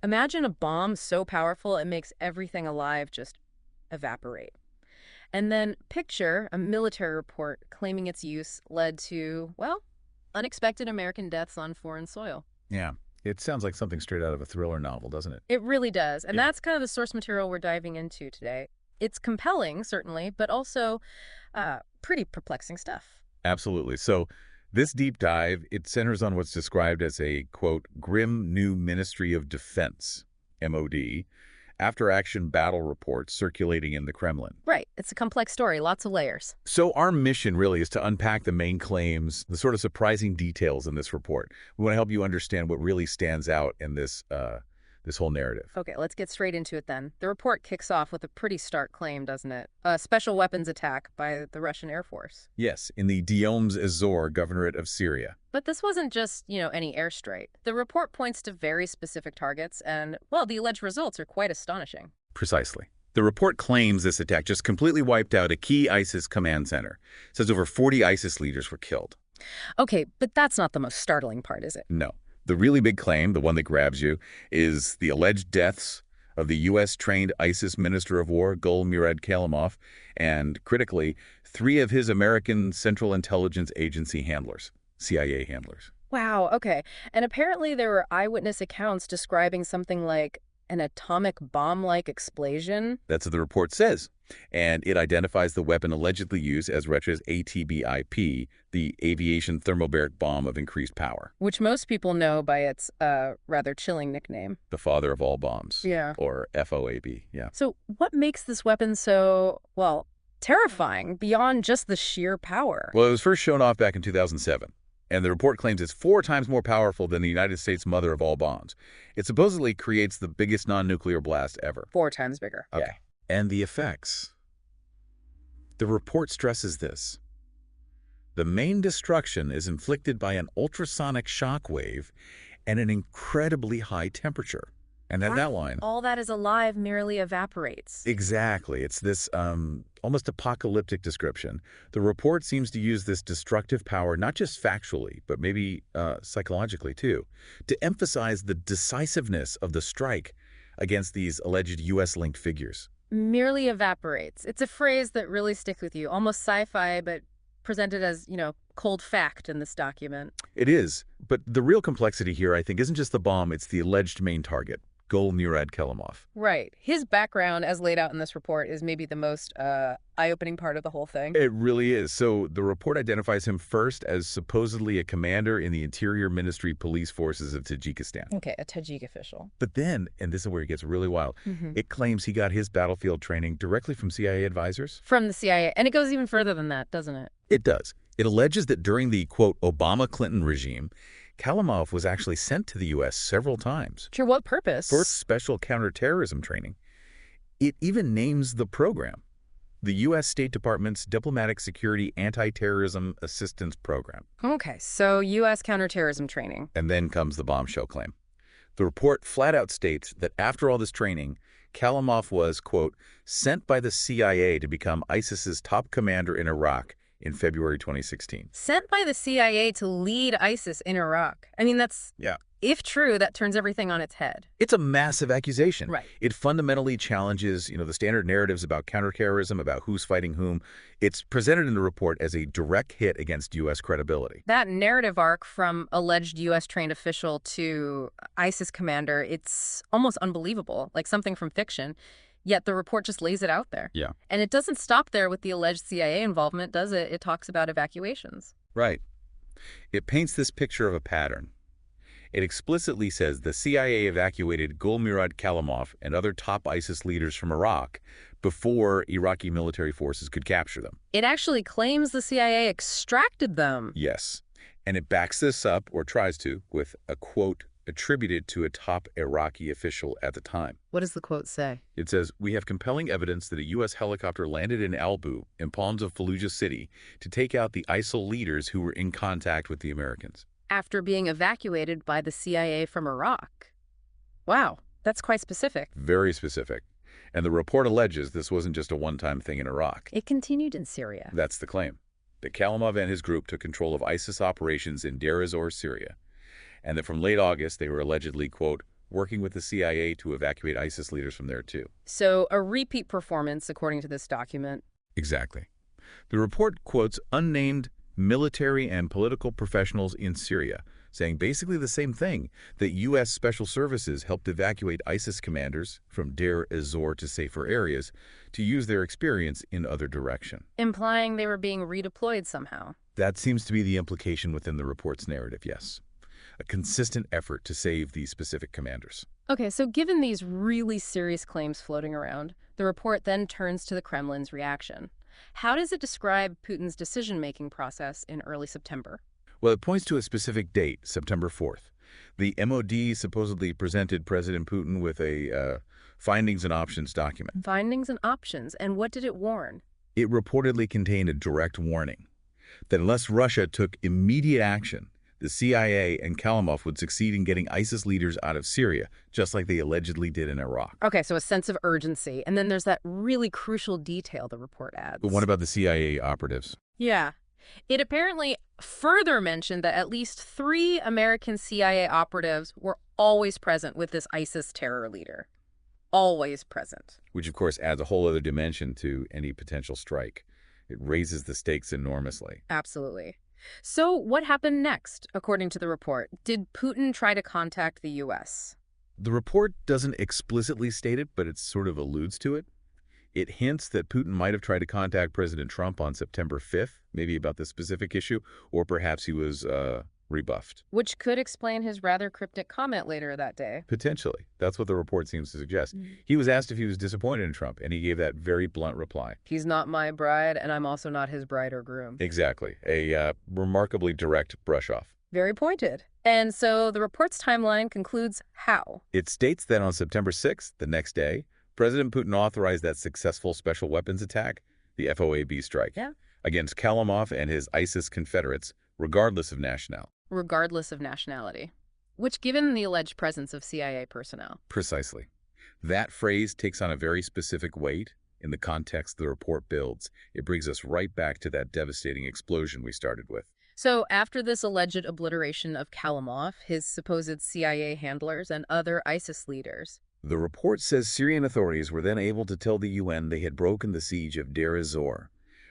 Imagine a bomb so powerful it makes everything alive just evaporate. And then picture a military report claiming its use led to, well, unexpected American deaths on foreign soil. Yeah. It sounds like something straight out of a thriller novel, doesn't it? It really does. And Yeah. that's kind of the source material we're diving into today. It's compelling, certainly, but also pretty perplexing stuff. Absolutely. So this deep dive, it centers on what's described as a, quote, grim new Ministry of Defense, MOD, after-action battle reports circulating in the Kremlin. Right. It's a complex story, lots of layers. So our mission really is to unpack the main claims, the sort of surprising details in this report. We want to help you understand what really stands out in this whole narrative. Okay, let's get straight into it then. The report kicks off with a pretty stark claim, doesn't it? A special weapons attack by the Russian Air Force. Yes, in the Diomes Azor governorate of Syria. But this wasn't just, any airstrike. The report points to very specific targets, and, well, the alleged results are quite astonishing. Precisely. The report claims this attack just completely wiped out a key ISIS command center. It says over 40 ISIS leaders were killed. Okay, but that's not the most startling part, is it? No. The really big claim, the one that grabs you, is the alleged deaths of the U.S.-trained ISIS Minister of War, Gul Murad Kalimov, and, critically, 3 of his American Central Intelligence Agency handlers, CIA handlers. Wow, okay. And apparently there were eyewitness accounts describing something like an atomic bomb-like explosion. That's what the report says. And it identifies the weapon allegedly used as Russia's ATBIP, the aviation thermobaric bomb of increased power. Which most people know by its rather chilling nickname. The father of all bombs. Yeah. Or FOAB, yeah. So what makes this weapon so, well, terrifying beyond just the sheer power? Well, it was first shown off back in 2007. And the report claims it's 4 times more powerful than the United States' mother of all bombs. It supposedly creates the biggest non-nuclear blast ever. 4 times bigger. Okay. Yeah. And the effects. The report stresses this. The main destruction is inflicted by an ultrasonic shock wave and an incredibly high temperature. And then that line. All that is alive merely evaporates. Exactly. It's this almost apocalyptic description. The report seems to use this destructive power not just factually, but maybe psychologically too, to emphasize the decisiveness of the strike against these alleged U.S.-linked figures. Merely evaporates. It's a phrase that really sticks with you, almost sci-fi, but presented as, cold fact in this document. It is. But the real complexity here, I think, isn't just the bomb, it's the alleged main target. Gul Murad Kalimov. Right. His background, as laid out in this report, is maybe the most eye-opening part of the whole thing. It really is. So the report identifies him first as supposedly a commander in the Interior Ministry Police Forces of Tajikistan. Okay, a Tajik official. But then, and this is where it gets really wild, it claims he got his battlefield training directly from CIA advisors. From the CIA. And it goes even further than that, doesn't it? It does. It alleges that during the, quote, Obama-Clinton regime, Kalimov was actually sent to the U.S. several times. For what purpose? For special counterterrorism training. It even names the program, the U.S. State Department's Diplomatic Security Anti-Terrorism Assistance Program. Okay, so U.S. counterterrorism training. And then comes the bombshell claim. The report flat out states that after all this training, Kalimov was, quote, sent by the CIA to become ISIS's top commander in Iraq in February 2016. Sent by the CIA to lead ISIS in Iraq. I mean, that's, if true, that turns everything on its head. It's a massive accusation. Right. It fundamentally challenges, the standard narratives about counterterrorism, about who's fighting whom. It's presented in the report as a direct hit against U.S. credibility. That narrative arc from alleged U.S. trained official to ISIS commander, it's almost unbelievable, like something from fiction. Yet the report just lays it out there. Yeah. And it doesn't stop there with the alleged CIA involvement, does it? It talks about evacuations. Right. It paints this picture of a pattern. It explicitly says the CIA evacuated Gul Murad Kalimov and other top ISIS leaders from Iraq before Iraqi military forces could capture them. It actually claims the CIA extracted them. Yes. And it backs this up, or tries to, with a quote attributed to a top Iraqi official at the time. What does the quote say? It says, "We have compelling evidence that a U.S. helicopter landed in Albu, in palms of Fallujah City, to take out the ISIL leaders who were in contact with the Americans." After being evacuated by the CIA from Iraq. Wow, that's quite specific. Very specific. And the report alleges this wasn't just a one-time thing in Iraq. It continued in Syria. That's the claim. That Kalimov and his group took control of ISIS operations in Deir ez-Zor, Syria, and that from late August they were allegedly, quote, working with the CIA to evacuate ISIS leaders from there, too. So a repeat performance, according to this document. Exactly. The report quotes unnamed military and political professionals in Syria, saying basically the same thing, that U.S. Special Services helped evacuate ISIS commanders from Deir ez-Zor to safer areas to use their experience in other direction. Implying they were being redeployed somehow. That seems to be the implication within the report's narrative, yes. A consistent effort to save these specific commanders. Okay, so given these really serious claims floating around, the report then turns to the Kremlin's reaction. How does it describe Putin's decision-making process in early September? Well, it points to a specific date, September 4th. The MOD supposedly presented President Putin with a findings and options document. Findings and options, and what did it warn? It reportedly contained a direct warning that unless Russia took immediate action, the CIA and Kalamov would succeed in getting ISIS leaders out of Syria, just like they allegedly did in Iraq. Okay, so a sense of urgency, and then there's that really crucial detail the report adds. But what about the CIA operatives? Yeah. It apparently further mentioned that at least 3 American CIA operatives were always present with this ISIS terror leader. Always present. Which, of course, adds a whole other dimension to any potential strike. It raises the stakes enormously. Absolutely. So what happened next, according to the report? Did Putin try to contact the U.S.? The report doesn't explicitly state it, but it sort of alludes to it. It hints that Putin might have tried to contact President Trump on September 5th, maybe about this specific issue, or perhaps he was rebuffed. Which could explain his rather cryptic comment later that day. Potentially. That's what the report seems to suggest. He was asked if he was disappointed in Trump, and he gave that very blunt reply. He's not my bride, and I'm also not his bride or groom. Exactly. A remarkably direct brush-off. Very pointed. And so the report's timeline concludes how? It states that on September 6th, the next day, President Putin authorized that successful special weapons attack, the FOAB strike, against Kalamov and his ISIS confederates, regardless of nationality. Regardless of nationality. Which, given the alleged presence of CIA personnel. Precisely. That phrase takes on a very specific weight in the context the report builds. It brings us right back to that devastating explosion we started with. So after this alleged obliteration of Kalamov, his supposed CIA handlers, and other ISIS leaders, the report says Syrian authorities were then able to tell the UN they had broken the siege of Deir ez-Zor,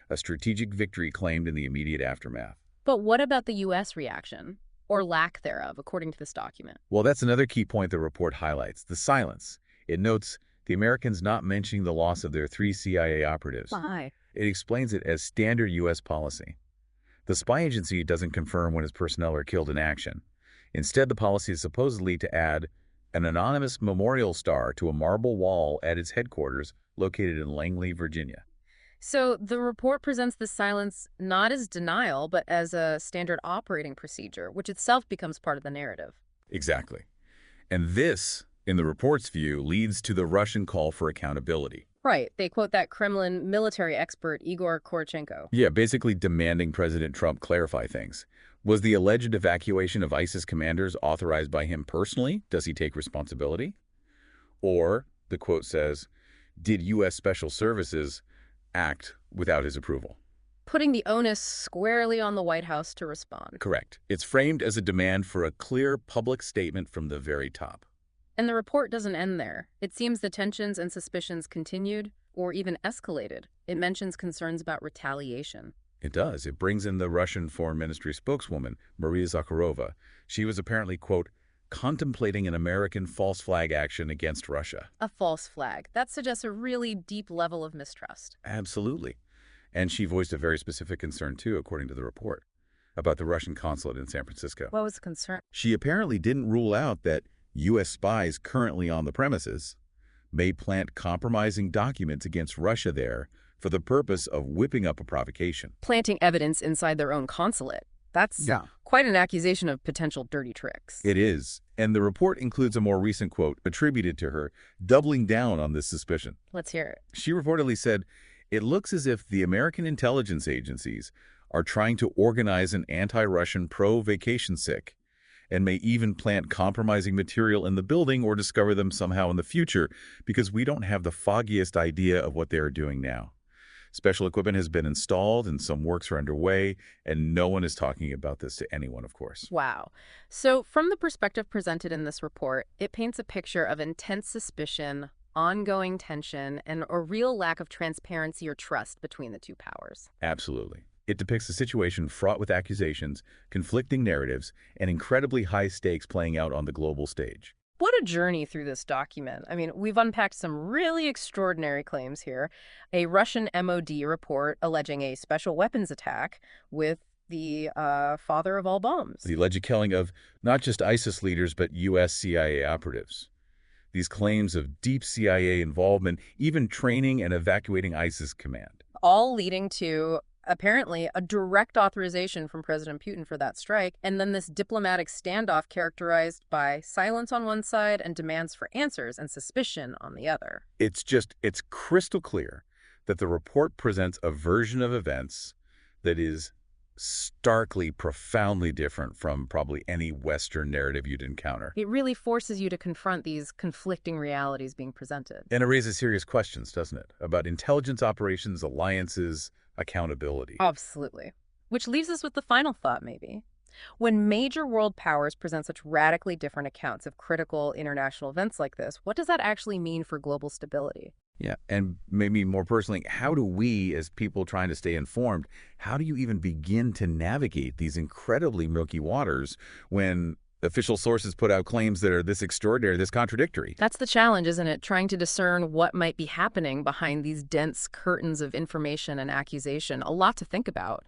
a strategic victory claimed in the immediate aftermath. But what about the U.S. reaction, or lack thereof, according to this document? Well, that's another key point the report highlights, the silence. It notes the Americans not mentioning the loss of their 3 CIA operatives. Why? It explains it as standard U.S. policy. The spy agency doesn't confirm when its personnel are killed in action. Instead, the policy is supposedly to add an anonymous memorial star to a marble wall at its headquarters located in Langley, Virginia. So the report presents this silence not as denial, but as a standard operating procedure, which itself becomes part of the narrative. Exactly. And this, in the report's view, leads to the Russian call for accountability. Right. They quote that Kremlin military expert Igor Korchenko. Yeah, basically demanding President Trump clarify things. Was the alleged evacuation of ISIS commanders authorized by him personally? Does he take responsibility? Or, the quote says, did U.S. Special Services act without his approval? Putting the onus squarely on the White House to respond. Correct. It's framed as a demand for a clear public statement from the very top. And the report doesn't end there. It seems the tensions and suspicions continued, or even escalated. It mentions concerns about retaliation. It does. It brings in the Russian Foreign Ministry spokeswoman, Maria Zakharova. She was apparently, quote, contemplating an American false flag action against Russia. A false flag. That suggests a really deep level of mistrust. Absolutely. And she voiced a very specific concern, too, according to the report, about the Russian consulate in San Francisco. What was the concern? She apparently didn't rule out that U.S. spies currently on the premises may plant compromising documents against Russia there for the purpose of whipping up a provocation. Planting evidence inside their own consulate. That's quite an accusation of potential dirty tricks. It is. And the report includes a more recent quote attributed to her, doubling down on this suspicion. Let's hear it. She reportedly said, it looks as if the American intelligence agencies are trying to organize an anti-Russian pro-vacation sick and may even plant compromising material in the building or discover them somehow in the future because we don't have the foggiest idea of what they are doing now. Special equipment has been installed and some works are underway, and no one is talking about this to anyone, of course. Wow. So, from the perspective presented in this report, it paints a picture of intense suspicion, ongoing tension, and a real lack of transparency or trust between the two powers. Absolutely. It depicts a situation fraught with accusations, conflicting narratives, and incredibly high stakes playing out on the global stage. What a journey through this document. I mean, we've unpacked some really extraordinary claims here. A Russian MOD report alleging a special weapons attack with the father of all bombs. The alleged killing of not just ISIS leaders, but U.S. CIA operatives. These claims of deep CIA involvement, even training and evacuating ISIS command. All leading to apparently a direct authorization from President Putin for that strike, and then this diplomatic standoff characterized by silence on one side and demands for answers and suspicion on the other. It's crystal clear that the report presents a version of events that is starkly, profoundly different from probably any Western narrative you'd encounter. It really forces you to confront these conflicting realities being presented. And it raises serious questions, doesn't it? About intelligence operations, alliances, accountability. Absolutely. Which leaves us with the final thought, maybe. When major world powers present such radically different accounts of critical international events like this, what does that actually mean for global stability? Yeah, and maybe more personally, how do we, as people trying to stay informed, how do you even begin to navigate these incredibly murky waters when official sources put out claims that are this extraordinary, this contradictory? That's the challenge, isn't it? Trying to discern what might be happening behind these dense curtains of information and accusation. A lot to think about.